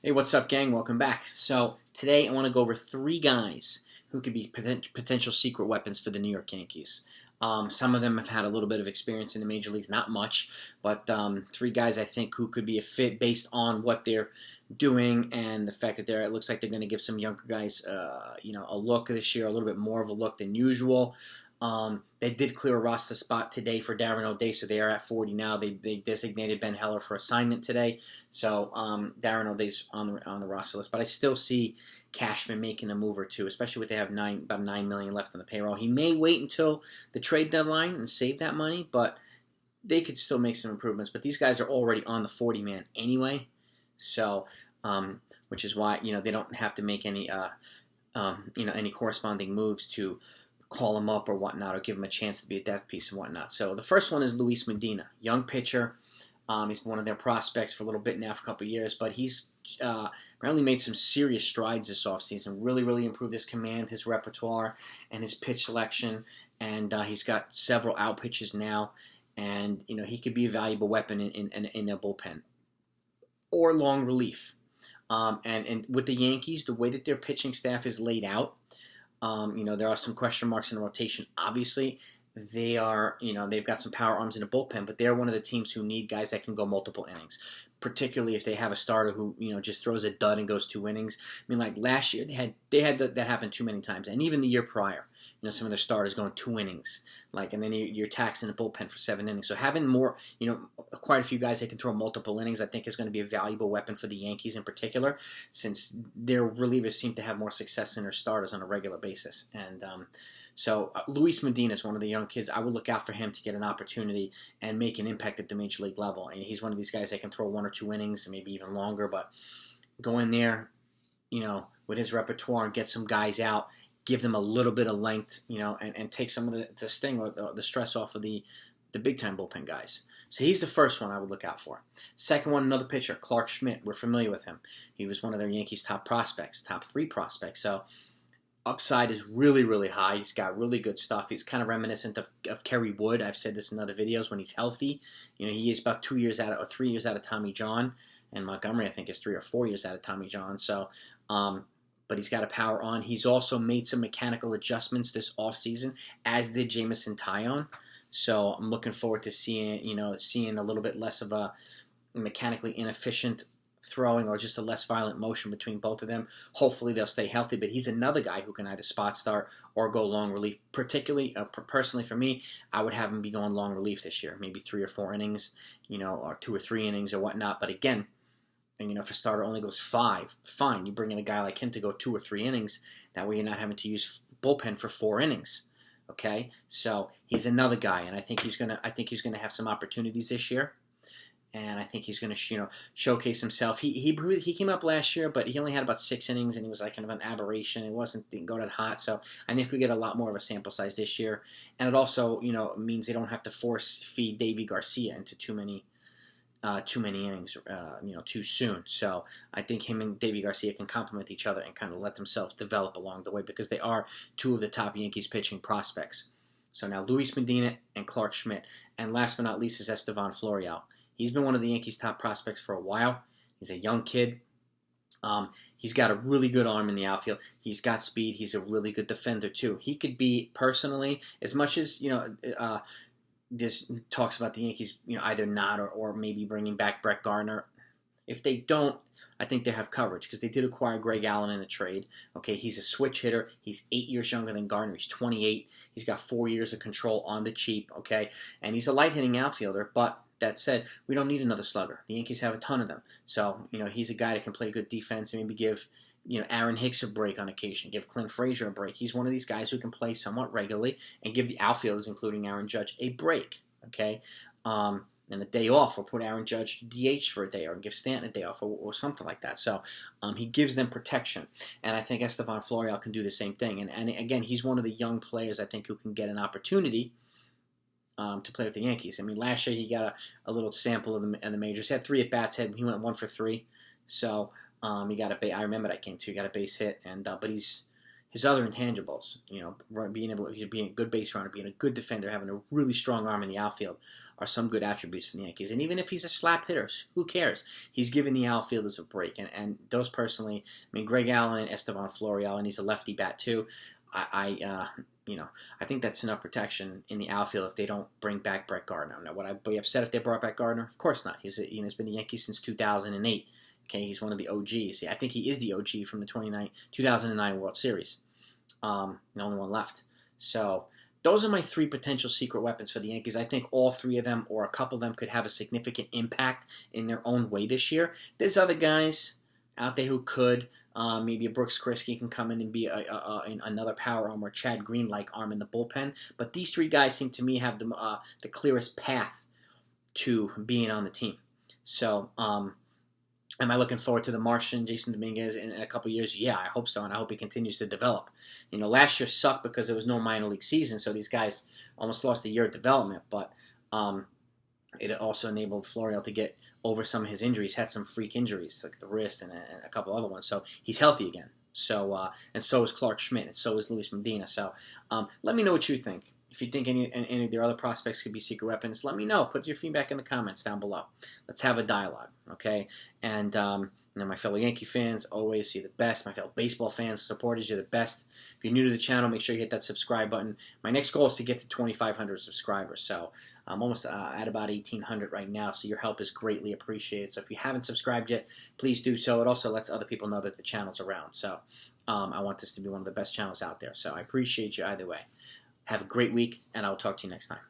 Hey, what's up, gang? Welcome back. So today I want to go over three guys who could be potential secret weapons for the New York Yankees. Some of them have had a little bit of experience in the major leagues, not much, but three guys I think who could be a fit based on what they're doing and the fact that it looks like they're going to give some younger guys, a look this year, a little bit more of a look than usual. They did clear a roster spot today for Darren O'Day, so they are at 40 now. They designated Ben Heller for assignment today, so Darren O'Day's on the roster list. But I still see Cashman making a move or two, especially with they have about $9 million left on the payroll. He may wait until the trade deadline and save that money, but they could still make some improvements. But these guys are already on the 40-man anyway, so which is why they don't have to make any any corresponding moves to call him up or whatnot, or give him a chance to be a depth piece and whatnot. So the first one is Luis Medina, young pitcher. He's one of their prospects for a little bit now, for a couple of years, but he's apparently made some serious strides this offseason. Really improved his command, his repertoire, and his pitch selection. And he's got several out pitches now, and he could be a valuable weapon in their bullpen or long relief. And with the Yankees, the way that their pitching staff is laid out, there are some question marks in the rotation. Obviously, they are, they've got some power arms in the bullpen, but they're one of the teams who need guys that can go multiple innings, particularly if they have a starter who, just throws a dud and goes 2 innings. I mean, like last year, they had that happen too many times, and even the year prior, some of their starters going 2 innings, and then you're taxing the bullpen for 7 innings. So having more, quite a few guys that can throw multiple innings, I think is going to be a valuable weapon for the Yankees in particular, since their relievers seem to have more success than their starters on a regular basis. And so Luis Medina is one of the young kids. I would look out for him to get an opportunity and make an impact at the major league level. And he's one of these guys that can throw 1 or 2 innings, maybe even longer, but go in there, with his repertoire and get some guys out, give them a little bit of length, and take some of the sting or the stress off of the big-time bullpen guys. So he's the first one I would look out for. Second one, another pitcher, Clark Schmidt. We're familiar with him. He was one of their Yankees' top 3 prospects. So upside is really high. He's got really good stuff. He's kind of reminiscent of Kerry Wood. I've said this in other videos. When he's healthy, he is about 3 years out of Tommy John, and Montgomery I think is 3 or 4 years out of Tommy John. So, but he's got a power on. He's also made some mechanical adjustments this offseason, as did Jameson Taillon. So I'm looking forward to seeing a little bit less of a mechanically inefficient throwing or just a less violent motion between both of them. Hopefully they'll stay healthy, but he's another guy who can either spot start or go long relief. Particularly, personally for me, I would have him be going long relief this year, maybe 3 or 4 innings, or 2 or 3 innings or whatnot. But again, and if a starter only goes 5, fine. You bring in a guy like him to go 2 or 3 innings. That way you're not having to use bullpen for 4 innings. Okay, so he's another guy, and I think he's gonna have some opportunities this year. And I think he's going to, showcase himself. He came up last year, but he only had about 6 innings, and he was like kind of an aberration. Didn't go that hot. So I think we get a lot more of a sample size this year. And it also, means they don't have to force feed Davy Garcia into too many innings, too soon. So I think him and Davy Garcia can complement each other and kind of let themselves develop along the way, because they are 2 of the top Yankees pitching prospects. So now Luis Medina and Clark Schmidt, and last but not least is Estevan Florial. He's been one of the Yankees' top prospects for a while. He's a young kid. He's got a really good arm in the outfield. He's got speed. He's a really good defender, too. He could be, personally, as much as, this talks about the Yankees, either not or maybe bringing back Brett Gardner. If they don't, I think they have coverage, because they did acquire Greg Allen in a trade. Okay, he's a switch hitter. He's 8 years younger than Gardner. He's 28. He's got 4 years of control on the cheap, okay? And he's a light-hitting outfielder, but that said, we don't need another slugger. The Yankees have a ton of them. So, he's a guy that can play good defense and maybe give, Aaron Hicks a break on occasion, give Clint Frazier a break. He's one of these guys who can play somewhat regularly and give the outfielders, including Aaron Judge, a break, okay? And a day off, or put Aaron Judge to DH for a day, or give Stanton a day off, or something like that. So he gives them protection. And I think Estevan Florial can do the same thing. And again, he's one of the young players, I think, who can get an opportunity to play with the Yankees. I mean, last year he got a little sample of the majors. He had 3 at-bats. He went 1 for 3. So he got a base. I remember that game too. He got a base hit, and but he's his other intangibles, being able to be a good base runner, being a good defender, having a really strong arm in the outfield, are some good attributes for the Yankees. And even if he's a slap hitter, who cares? He's giving the outfielders a break. And those personally, Greg Allen and Estevan Florial, and he's a lefty bat too. I think that's enough protection in the outfield if they don't bring back Brett Gardner. Now, would I be upset if they brought back Gardner? Of course not. He's been a Yankee since 2008. Okay, he's one of the OGs. I think he is the OG from the 2009 World Series. The only one left. So those are my three potential secret weapons for the Yankees. I think all three of them or a couple of them could have a significant impact in their own way this year. There's other guys out there who could. Maybe a Brooks Krisky can come in and be another power arm or Chad Green-like arm in the bullpen. But these three guys seem to me have the clearest path to being on the team. So, am I looking forward to the Martian, Jason Dominguez, in a couple years? Yeah, I hope so, and I hope he continues to develop. Last year sucked because there was no minor league season, so these guys almost lost a year of development, but it also enabled Florial to get over some of his injuries, had some freak injuries, like the wrist and a couple other ones, so he's healthy again. So, and so is Clark Schmidt, and so is Luis Medina. So, let me know what you think. If you think any of their other prospects could be secret weapons, let me know. Put your feedback in the comments down below. Let's have a dialogue, okay? And my fellow Yankee fans, always, you're the best. My fellow baseball fans, supporters, you're the best. If you're new to the channel, make sure you hit that subscribe button. My next goal is to get to 2,500 subscribers. So I'm almost at about 1,800 right now, so your help is greatly appreciated. So if you haven't subscribed yet, please do so. It also lets other people know that the channel's around. So I want this to be one of the best channels out there. So I appreciate you either way. Have a great week, and I will talk to you next time.